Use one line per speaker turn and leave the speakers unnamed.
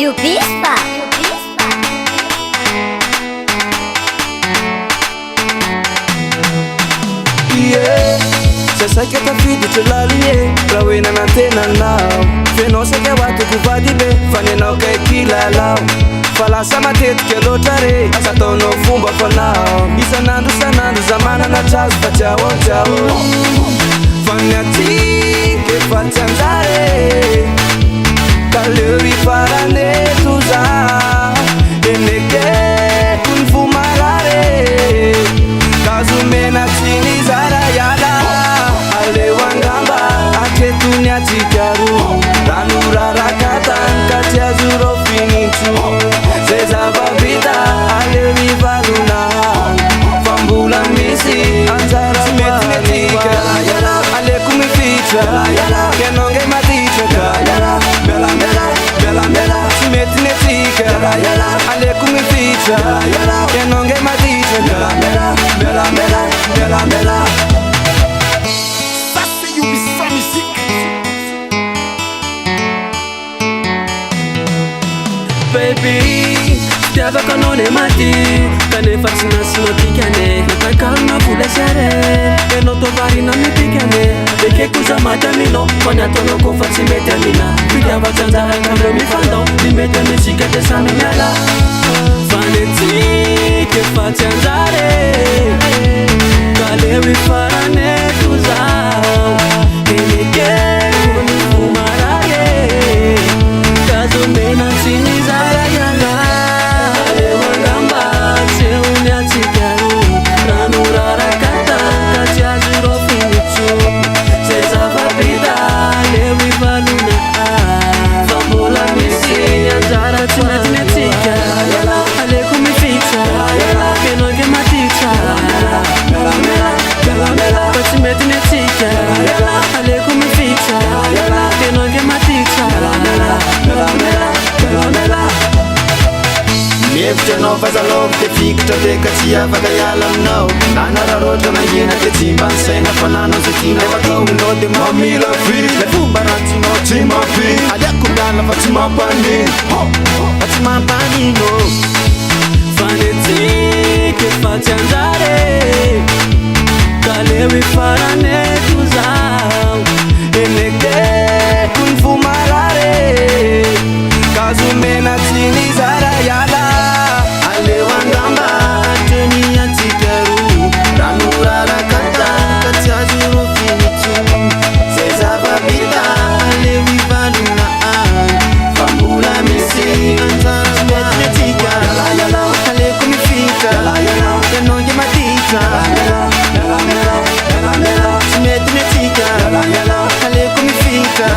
You Bispa.
Yeah, se sai che t'affidi c'è la linea, la wina na tena now. Feno se che watu kuvadi be, fane na okay kila lao. Fala sama tet ke lotare, asa tono fumba for now. Isanandu sanandu zamana na chaz pa chao chao. Fanya ti ke facciandare, kalori farane tuza. Eneke kun fumarare, kazumena chini zara yala. Ale wangamba ake tunya chikaru, ranura rakatan katia zuro finitu. Zeza babita ale vivaluna, fambula misi anzara metnetika. Ale kumifitra, kenonge maticha. Bela bela bela bela metnetika. Ale kumifitra, kenonge maticha. Bela bela bela bela bela.
Baby, stiava con non è mati, cane faccina sino ticane, non calma pure sere, e non tovari non mi picane, e che cosa matami no, quando tono con facci mettermina, pigliava zanzara quando mi fanno, mi mettermi cica che sa mi mela, fanetti che facci andare, calevi farane tusao, e mi che con fumarare, caso mena sini
Efitranao fa zalao te fikitra teka tsy afaka hiala aminao. Nanararoatra mahena te tsy mba nisaina fa nanao ze tiana fatao. Nao de mamila vy le fomba ratsinao tsy mampy. Aliako miala fa tsy mampanino, fa tsy mampanino.
Fanetti che facci andare, calevi farane tusao,
e neke kun fumarare, caso mena chini zara yala. Ale wangamba teni antikaru, ranura rakata katia zuro finitu. Zeza babita ale vivaluna, fambula misi anzara metnetika. Ale kumifika, kenonge matita. Metnetika, ale kumifika.